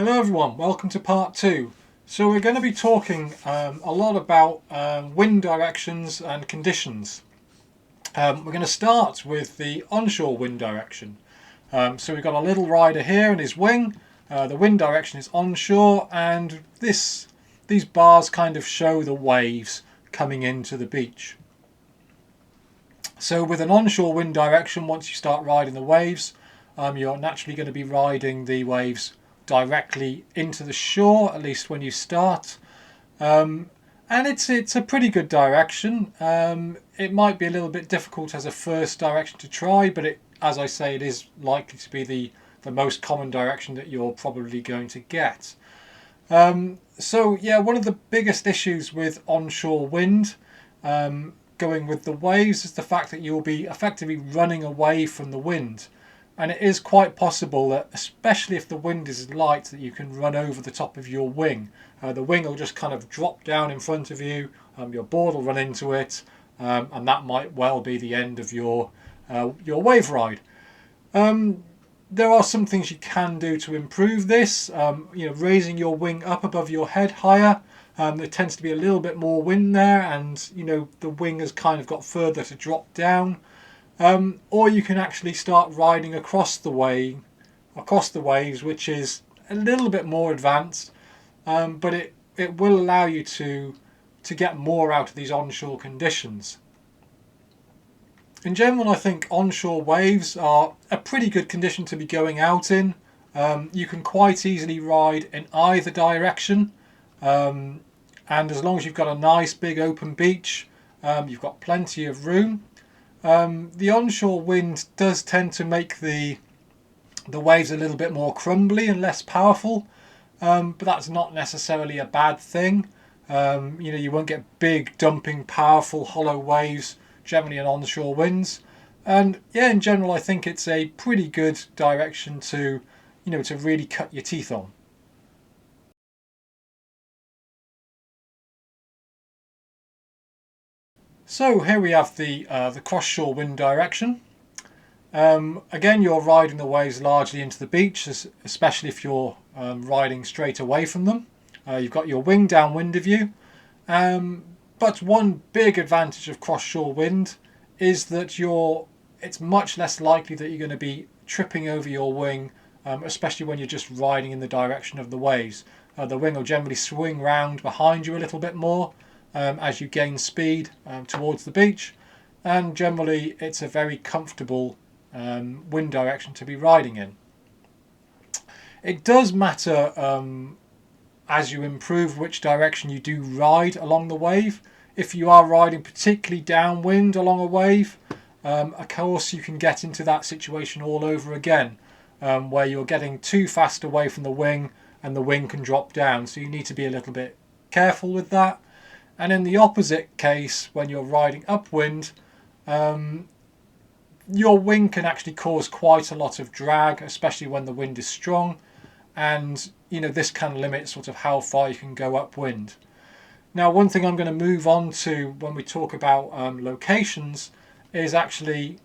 Hello everyone, welcome to part 2. So we're going to be talking a lot about wind directions and conditions. We're going to start with the onshore wind direction. So we've got a little rider here and his wing. The wind direction is onshore, and these bars kind of show the waves coming into the beach. So with an onshore wind direction, once you start riding the waves, you're naturally going to be riding the waves directly into the shore, at least when you start. And it's a pretty good direction. It might be a little bit difficult as a first direction to try, but as I say, it is likely to be the most common direction that you're probably going to get. So yeah, one of the biggest issues with onshore wind going with the waves is the fact that you'll be effectively running away from the wind. And it is quite possible that, especially if the wind is light, that you can run over the top of your wing. The wing will just kind of drop down in front of you, your board will run into it, and that might well be the end of your wave ride. There are some things you can do to improve this. Raising your wing up above your head higher. There tends to be a little bit more wind there, and the wing has kind of got further to drop down. Or you can actually start riding across the waves, which is a little bit more advanced, but it will allow you to get more out of these onshore conditions. In general, I think onshore waves are a pretty good condition to be going out in. You can quite easily ride in either direction, and as long as you've got a nice big open beach, you've got plenty of room. The onshore wind does tend to make the waves a little bit more crumbly and less powerful, but that's not necessarily a bad thing. You won't get big dumping powerful hollow waves generally in onshore winds, and yeah, in general I think it's a pretty good direction to really cut your teeth on. So here we have the cross-shore wind direction. Again, you're riding the waves largely into the beach, especially if you're riding straight away from them. You've got your wing downwind of you. But one big advantage of cross-shore wind is that it's much less likely that you're going to be tripping over your wing, especially when you're just riding in the direction of the waves. The wing will generally swing round behind you a little bit more as you gain speed towards the beach, and generally it's a very comfortable wind direction to be riding in. It does matter as you improve which direction you do ride along the wave. If you are riding particularly downwind along a wave, of course you can get into that situation all over again, where you're getting too fast away from the wing and the wing can drop down, so you need to be a little bit careful with that. And in the opposite case, when you're riding upwind, your wing can actually cause quite a lot of drag, especially when the wind is strong, and this can limit sort of how far you can go upwind. Now, one thing I'm going to move on to when we talk about locations is actually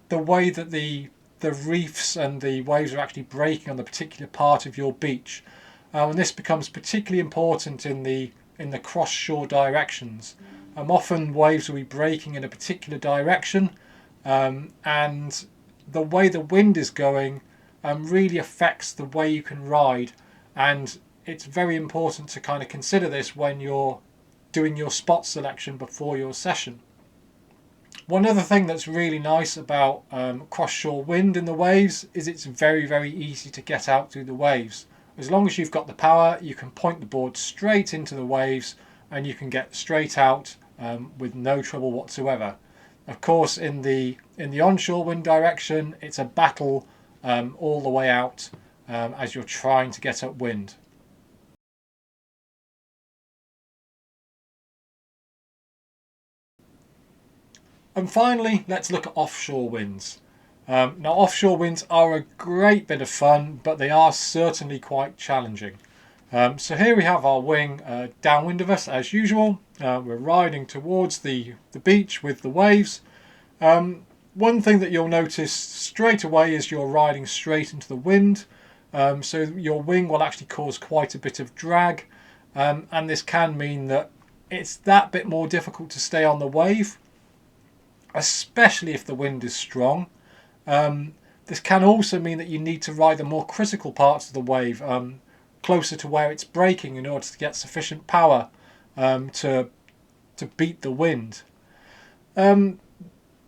the way that the reefs and the waves are actually breaking on the particular part of your beach, and this becomes particularly important in the cross-shore directions. Often waves will be breaking in a particular direction, and the way the wind is going really affects the way you can ride, and it's very important to kind of consider this when you're doing your spot selection before your session. One other thing that's really nice about cross-shore wind in the waves is it's very, very easy to get out through the waves. As long as you've got the power, you can point the board straight into the waves and you can get straight out with no trouble whatsoever. Of course, in the onshore wind direction, it's a battle all the way out as you're trying to get upwind. And finally, let's look at offshore winds. Now, offshore winds are a great bit of fun, but they are certainly quite challenging. So here we have our wing downwind of us as usual. We're riding towards the beach with the waves. One thing that you'll notice straight away is you're riding straight into the wind. so your wing will actually cause quite a bit of drag, and this can mean that it's that bit more difficult to stay on the wave, especially if the wind is strong. This can also mean that you need to ride the more critical parts of the wave closer to where it's breaking in order to get sufficient power to beat the wind.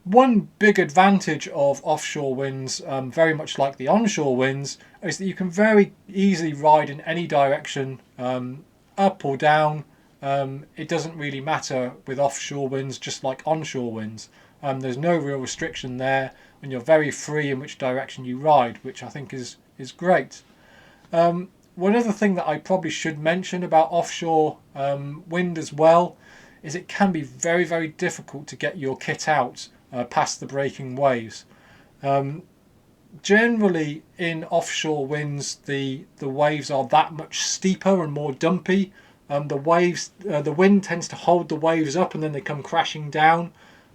One big advantage of offshore winds, very much like the onshore winds, is that you can very easily ride in any direction, up or down. It doesn't really matter with offshore winds, just like onshore winds. There's no real restriction there, and you're very free in which direction you ride, which I think is great. One other thing that I probably should mention about offshore wind as well is it can be very, very difficult to get your kit out past the breaking waves. Generally in offshore winds the waves are that much steeper and more dumpy. The wind tends to hold the waves up and then they come crashing down.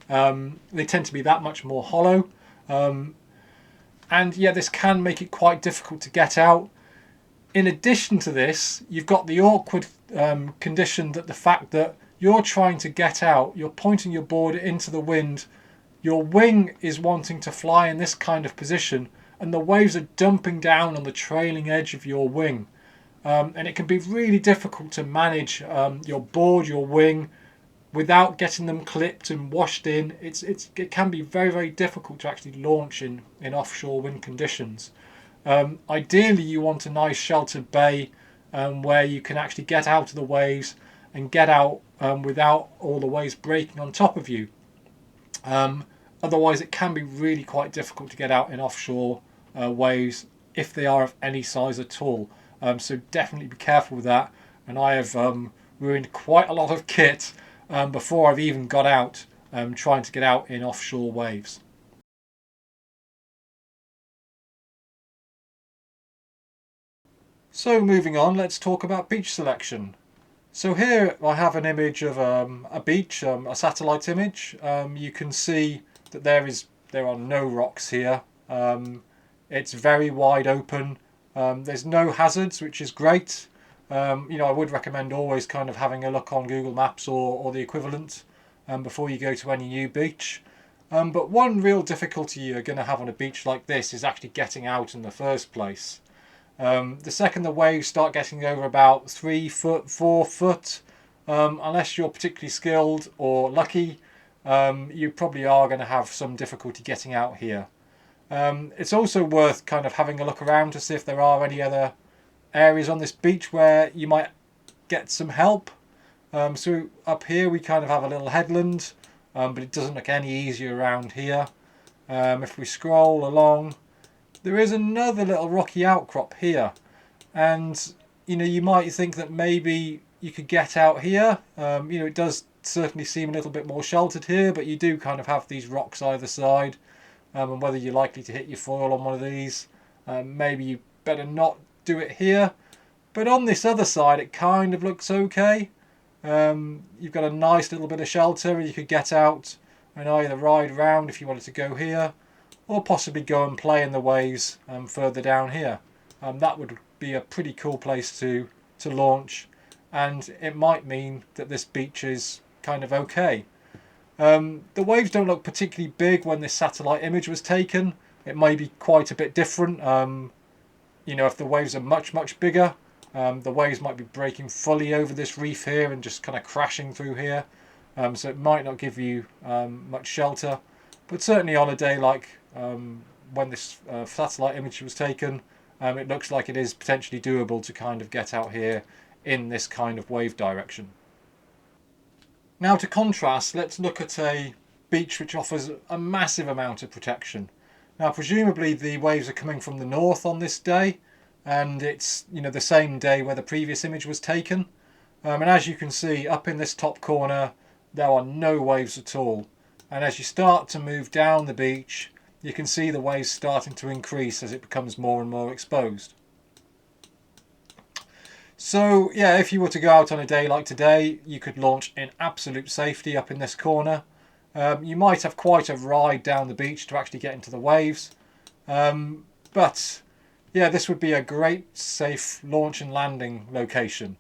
They tend to be that much more hollow. And yeah, this can make it quite difficult to get out. In addition to this, you've got the awkward condition that the fact that you're trying to get out, you're pointing your board into the wind, your wing is wanting to fly in this kind of position, and the waves are dumping down on the trailing edge of your wing. And it can be really difficult to manage your board, your wing, without getting them clipped and washed in. It can be very, very difficult to actually launch in offshore wind conditions. Ideally you want a nice sheltered bay where you can actually get out of the waves and get out without all the waves breaking on top of you. Otherwise it can be really quite difficult to get out in offshore waves if they are of any size at all. So definitely be careful with that, and I have ruined quite a lot of kit before I've even got out trying to get out in offshore waves. So moving on, let's talk about beach selection. So here I have an image of a beach, a satellite image. You can see that there are no rocks here. It's very wide open. There's no hazards, which is great. I would recommend always kind of having a look on Google Maps or the equivalent before you go to any new beach. But one real difficulty you're going to have on a beach like this is actually getting out in the first place. The second the waves start getting over about 3 foot, 4 foot, unless you're particularly skilled or lucky, you probably are going to have some difficulty getting out here. It's also worth kind of having a look around to see if there are any other areas on this beach where you might get some help. So up here we kind of have a little headland, but it doesn't look any easier around here. If we scroll along, there is another little rocky outcrop here, and you might think that maybe you could get out here. It does certainly seem a little bit more sheltered here, but you do kind of have these rocks either side, and whether you're likely to hit your foil on one of these, maybe you better not do it here. But on this other side it kind of looks okay. You've got a nice little bit of shelter, and you could get out and either ride around if you wanted to go here, or possibly go and play in the waves further down here. That would be a pretty cool place to launch, and it might mean that this beach is kind of okay. The waves don't look particularly big when this satellite image was taken. It may be quite a bit different. If the waves are much, much bigger, the waves might be breaking fully over this reef here and just kind of crashing through here. So it might not give you much shelter. But certainly on a day like when this satellite image was taken, it looks like it is potentially doable to kind of get out here in this kind of wave direction. Now to contrast, let's look at a beach which offers a massive amount of protection. Now presumably the waves are coming from the north on this day, and it's the same day where the previous image was taken. And as you can see up in this top corner there are no waves at all. And as you start to move down the beach, you can see the waves starting to increase as it becomes more and more exposed. So yeah, if you were to go out on a day like today, you could launch in absolute safety up in this corner. You might have quite a ride down the beach to actually get into the waves. But yeah, this would be a great safe launch and landing location.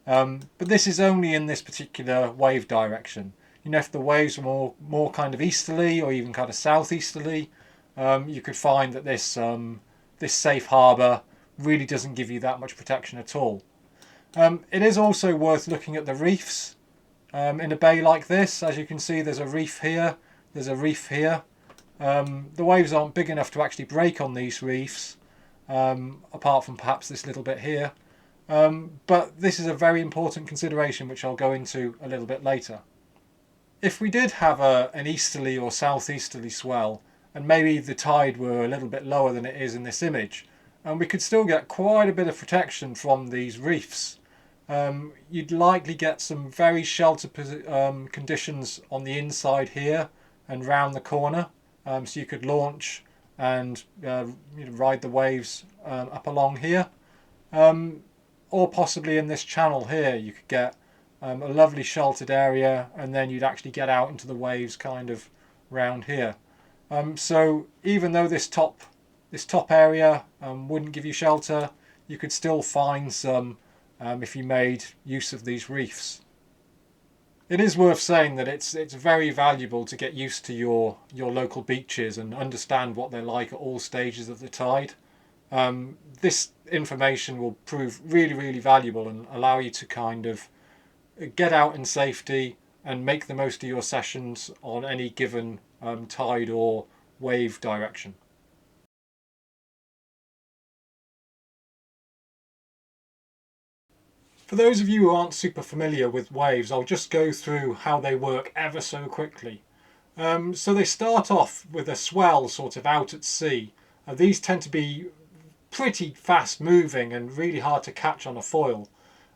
But this is only in this particular wave direction. You know, if the waves were more kind of easterly or even kind of southeasterly, you could find that this safe harbour really doesn't give you that much protection at all. It is also worth looking at the reefs in a bay like this. As you can see, there's a reef here, there's a reef here. The waves aren't big enough to actually break on these reefs, apart from perhaps this little bit here. But this is a very important consideration which I'll go into a little bit later. If we did have an easterly or southeasterly swell, and maybe the tide were a little bit lower than it is in this image, and we could still get quite a bit of protection from these reefs. You'd likely get some very sheltered conditions on the inside here and round the corner, so you could launch and ride the waves up along here. Or possibly in this channel here you could get a lovely sheltered area, and then you'd actually get out into the waves kind of round here. So even though this top area wouldn't give you shelter, you could still find some if you made use of these reefs. It is worth saying that it's very valuable to get used to your local beaches and understand what they're like at all stages of the tide. This information will prove really, really valuable and allow you to kind of get out in safety and make the most of your sessions on any given tide or wave direction. For those of you who aren't super familiar with waves, I'll just go through how they work ever so quickly. So they start off with a swell sort of out at sea. These tend to be pretty fast moving and really hard to catch on a foil.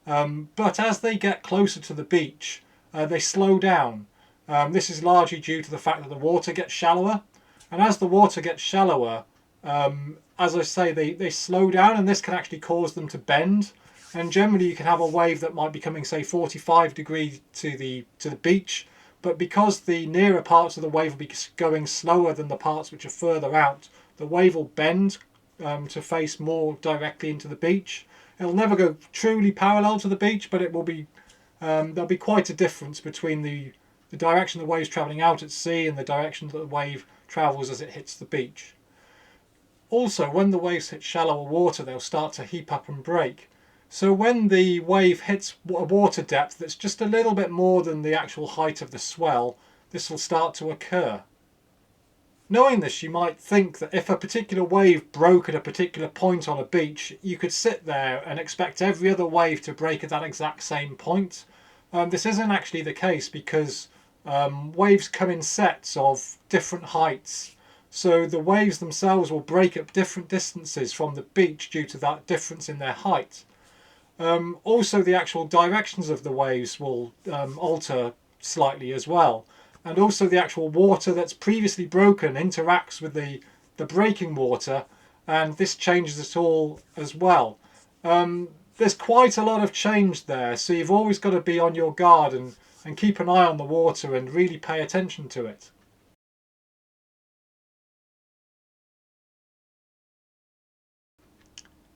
But as they get closer to the beach, they slow down. This is largely due to the fact that the water gets shallower. And as the water gets shallower, as I say, they slow down, and this can actually cause them to bend. And generally you can have a wave that might be coming, say, 45 degrees to the beach, but because the nearer parts of the wave will be going slower than the parts which are further out, the wave will bend to face more directly into the beach. It'll never go truly parallel to the beach, but it will be there'll be quite a difference between the direction the wave's travelling out at sea and the direction that the wave travels as it hits the beach. Also, when the waves hit shallower water, they'll start to heap up and break. So when the wave hits a water depth that's just a little bit more than the actual height of the swell, this will start to occur. Knowing this, you might think that if a particular wave broke at a particular point on a beach, you could sit there and expect every other wave to break at that exact same point. This isn't actually the case, because waves come in sets of different heights. So the waves themselves will break at different distances from the beach due to that difference in their height. Also, the actual directions of the waves will alter slightly as well. And also the actual water that's previously broken interacts with the breaking water, and this changes it all as well. There's quite a lot of change there, so you've always got to be on your guard and keep an eye on the water and really pay attention to it.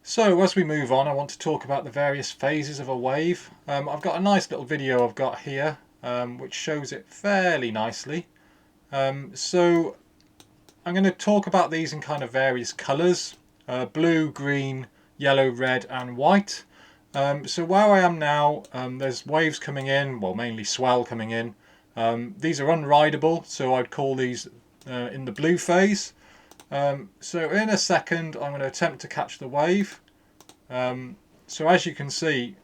So as we move on, I want to talk about the various phases of a wave. I've got a nice little video I've got here which shows it fairly nicely. So I'm going to talk about these in kind of various colours: blue, green, yellow, red and white. So where I am now, there's waves coming in, well, mainly swell coming in. These are unrideable, so I'd call these in the blue phase. So in a second I'm going to attempt to catch the wave. So as you can see,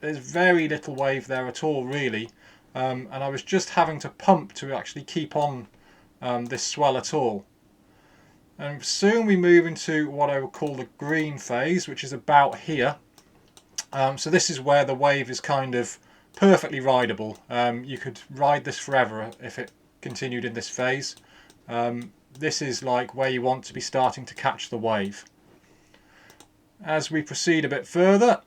there's very little wave there at all really, and I was just having to pump to actually keep on this swell at all. And soon we move into what I would call the green phase, which is about here. So this is where the wave is kind of perfectly rideable. You could ride this forever if it continued in this phase. This is like where you want to be starting to catch the wave. As we proceed a bit further,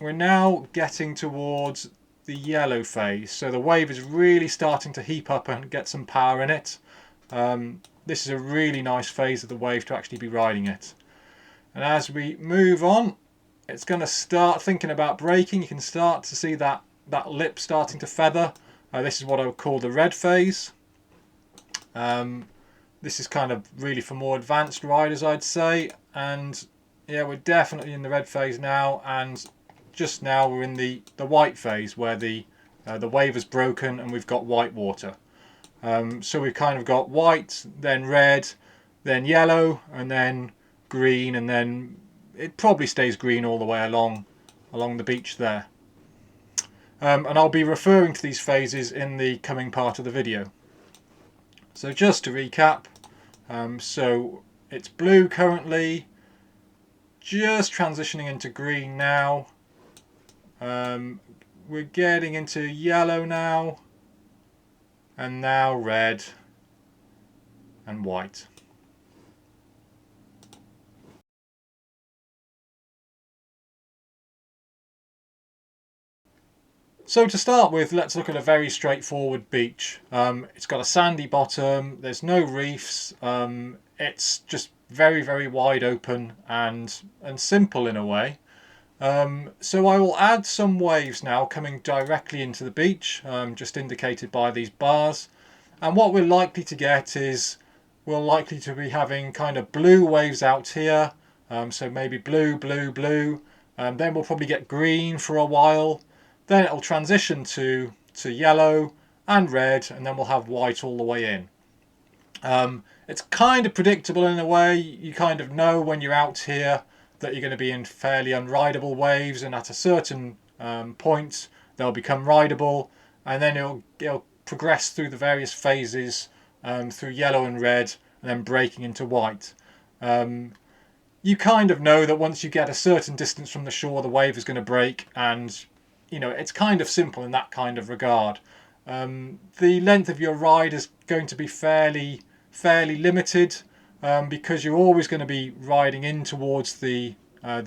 we're now getting towards the yellow phase. So the wave is really starting to heap up and get some power in it. This is a really nice phase of the wave to actually be riding it. And as we move on, it's going to start thinking about braking. You can start to see that lip starting to feather. This is what I would call the red phase. This is kind of really for more advanced riders, I'd say. And yeah, we're definitely in the red phase now, and just now we're in the white phase where the wave has broken and we've got white water. So we've kind of got white, then red, then yellow, and then green, and then it probably stays green all the way along the beach there. And I'll be referring to these phases in the coming part of the video. So just to recap, so it's blue currently, just transitioning into green now. We're getting into yellow now, and now red and white. So to start with, let's look at a very straightforward beach. It's got a sandy bottom, there's no reefs, it's just very, very wide open and simple in a way. So I will add some waves now coming directly into the beach, just indicated by these bars. And what we're likely to get is, we're likely to be having kind of blue waves out here. So maybe blue, blue, blue. Then we'll probably get green for a while. Then it'll transition to yellow and red, and then we'll have white all the way in. It's kind of predictable in a way. You kind of know when you're out here that you're going to be in fairly unrideable waves, and at a certain point they'll become rideable, and then it'll progress through the various phases through yellow and red, and then breaking into white. You kind of know that once you get a certain distance from the shore, the wave is going to break, and you know, it's kind of simple in that kind of regard. The length of your ride is going to be fairly limited, because you're always going to be riding in towards the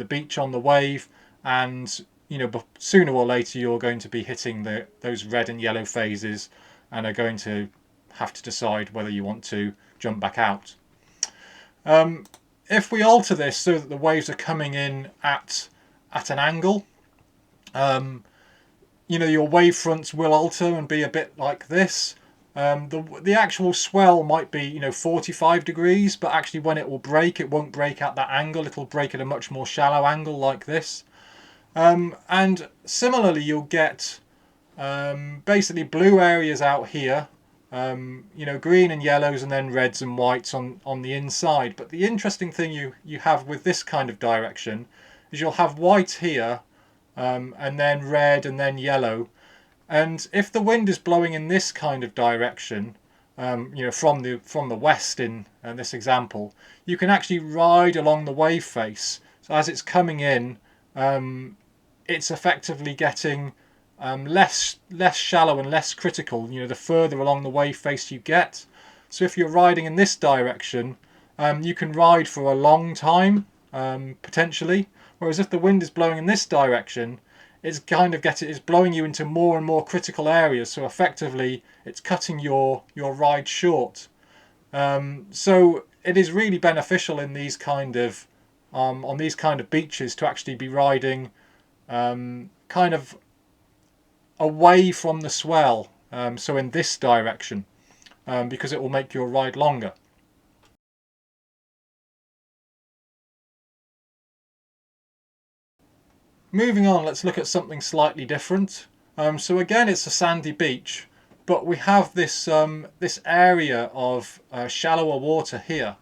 beach on the wave, and you know, sooner or later you're going to be hitting those red and yellow phases, and are going to have to decide whether you want to jump back out. If we alter this so that the waves are coming in at an angle, you know, your wave fronts will alter and be a bit like this. The actual swell might be, you know, 45 degrees, but actually when it will break, it won't break at that angle. It'll break at a much more shallow angle like this. And similarly, you'll get basically blue areas out here, you know, green and yellows, and then reds and whites on the inside. But the interesting thing you have with this kind of direction is you'll have white here, and then red and then yellow. And if the wind is blowing in this kind of direction, you know, from the west in this example, you can actually ride along the wave face. So as it's coming in, it's effectively getting less shallow and less critical, you know, the further along the wave face you get. So if you're riding in this direction, you can ride for a long time, potentially. Whereas if the wind is blowing in this direction, it's blowing you into more and more critical areas. So effectively, it's cutting your ride short. So it is really beneficial in these kind of on these kind of beaches to actually be riding kind of away from the swell. So in this direction, because it will make your ride longer. Moving on, let's look at something slightly different. So again, it's a sandy beach, but we have this this area of shallower water here.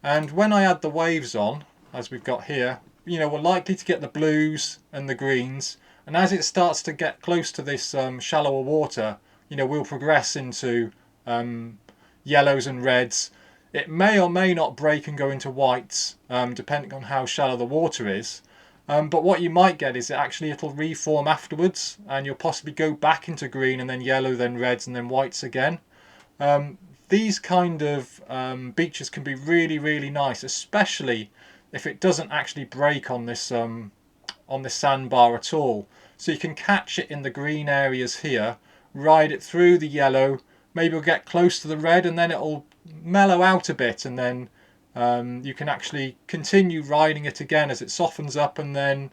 And when I add the waves on, as we've got here, you know, we're likely to get the blues and the greens. And as it starts to get close to this shallower water, you know, we'll progress into yellows and reds. It may or may not break and go into whites, depending on how shallow the water is. But what you might get is it'll reform afterwards, and you'll possibly go back into green and then yellow, then reds and then whites again. These kind of beaches can be really, really nice, especially if it doesn't actually break on this sandbar at all. So you can catch it in the green areas here, ride it through the yellow, maybe we'll get close to the red, and then it'll mellow out a bit, and then you can actually continue riding it again as it softens up and then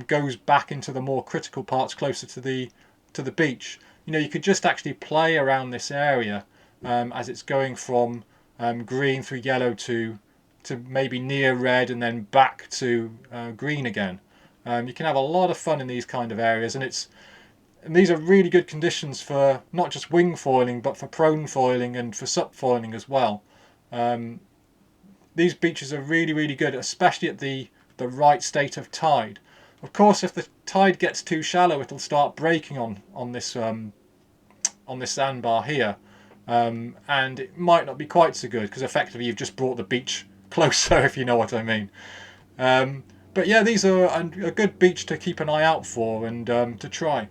goes back into the more critical parts closer to the beach. You could just actually play around this area as it's going from green through yellow to maybe near red and then back to green again. You can have a lot of fun in these kind of areas, and these are really good conditions for not just wing foiling but for prone foiling and for sup foiling as well. These beaches are really, really good, especially at the right state of tide. Of course, if the tide gets too shallow, it'll start breaking on this sandbar here, and it might not be quite so good because effectively you've just brought the beach closer, if you know what I mean. But yeah, these are a good beach to keep an eye out for and to try.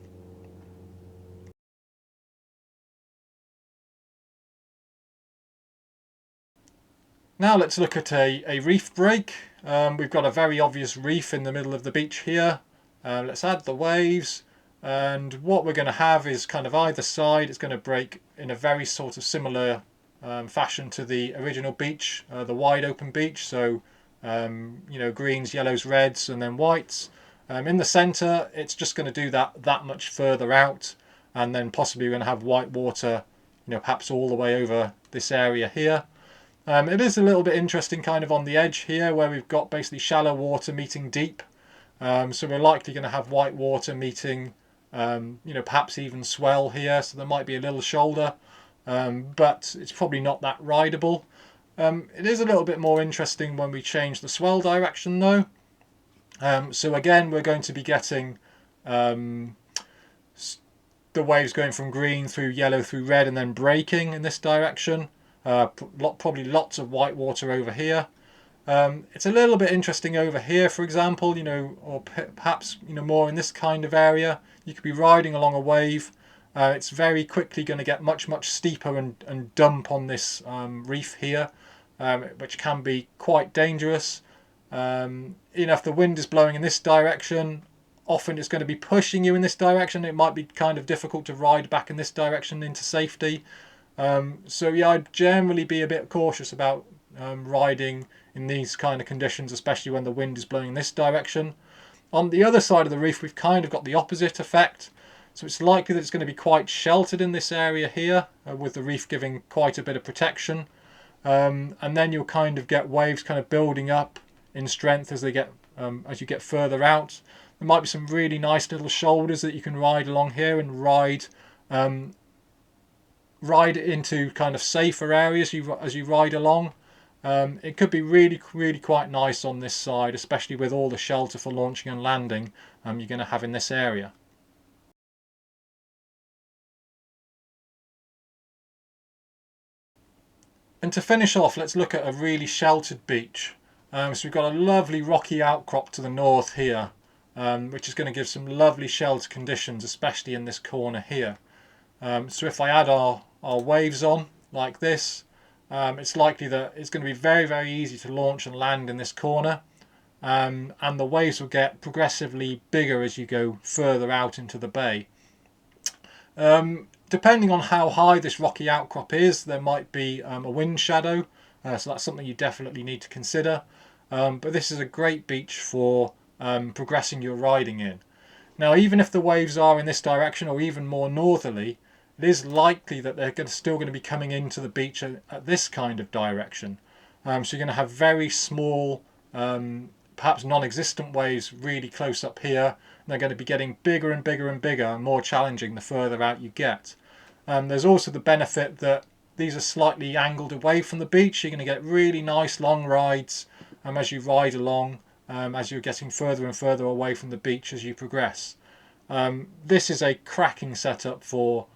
Now let's look at a reef break. We've got a very obvious reef in the middle of the beach here. Let's add the waves, and what we're going to have is kind of either side, it's going to break in a very sort of similar fashion to the original beach, the wide open beach. So greens, yellows, reds, and then whites. In the centre, it's just going to do that much further out, and then possibly we're going to have white water, perhaps all the way over this area here. It is a little bit interesting kind of on the edge here where we've got basically shallow water meeting deep. So we're likely going to have white water meeting, perhaps even swell here. So there might be a little shoulder, but it's probably not that rideable. It is a little bit more interesting when we change the swell direction though. So again, we're going to be getting the waves going from green through yellow through red and then breaking in this direction. Probably lots of white water over here. It's a little bit interesting over here, for example, or perhaps more in this kind of area. You could be riding along a wave. It's very quickly going to get much steeper and dump on this reef here, which can be quite dangerous. If the wind is blowing in this direction, often it's going to be pushing you in this direction. It might be kind of difficult to ride back in this direction into safety. So yeah, I'd generally be a bit cautious about riding in these kind of conditions, especially when the wind is blowing in this direction. On the other side of the reef, we've kind of got the opposite effect. So it's likely that it's going to be quite sheltered in this area here, with the reef giving quite a bit of protection. And then you'll kind of get waves kind of building up in strength as you get further out. There might be some really nice little shoulders that you can ride along here and ride into kind of safer areas as you ride along. It could be really, really quite nice on this side, especially with all the shelter for launching and landing you're going to have in this area. And to finish off, let's look at a really sheltered beach. So we've got a lovely rocky outcrop to the north here, which is going to give some lovely shelter conditions, especially in this corner here. So if I add our waves on like this, it's likely that it's going to be very, very easy to launch and land in this corner, and the waves will get progressively bigger as you go further out into the bay. Depending on how high this rocky outcrop is, there might be a wind shadow, so that's something you definitely need to consider. But this is a great beach for progressing your riding in. Now, even if the waves are in this direction or even more northerly, it is likely that they're still going to be coming into the beach at this kind of direction. So you're going to have very small, perhaps non-existent waves really close up here. And they're going to be getting bigger and bigger and bigger and more challenging the further out you get. There's also the benefit that these are slightly angled away from the beach. You're going to get really nice long rides as you ride along, as you're getting further and further away from the beach as you progress. This is a cracking setup for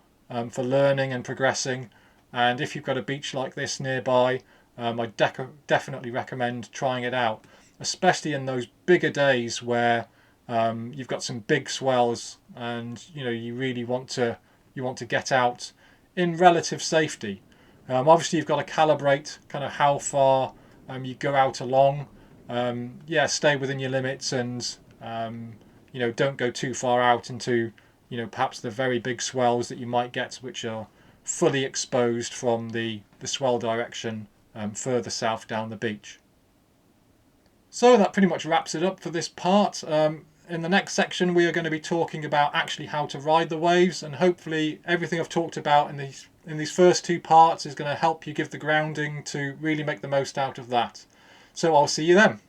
learning and progressing, and if you've got a beach like this nearby, I definitely recommend trying it out, especially in those bigger days where you've got some big swells and you really want to get out in relative safety. Obviously you've got to calibrate kind of how far you go out along. Stay within your limits and don't go too far out into perhaps the very big swells that you might get, which are fully exposed from the swell direction further south down the beach. So that pretty much wraps it up for this part. In the next section we are going to be talking about actually how to ride the waves, and hopefully everything I've talked about in these first two parts is going to help you give the grounding to really make the most out of that. So I'll see you then.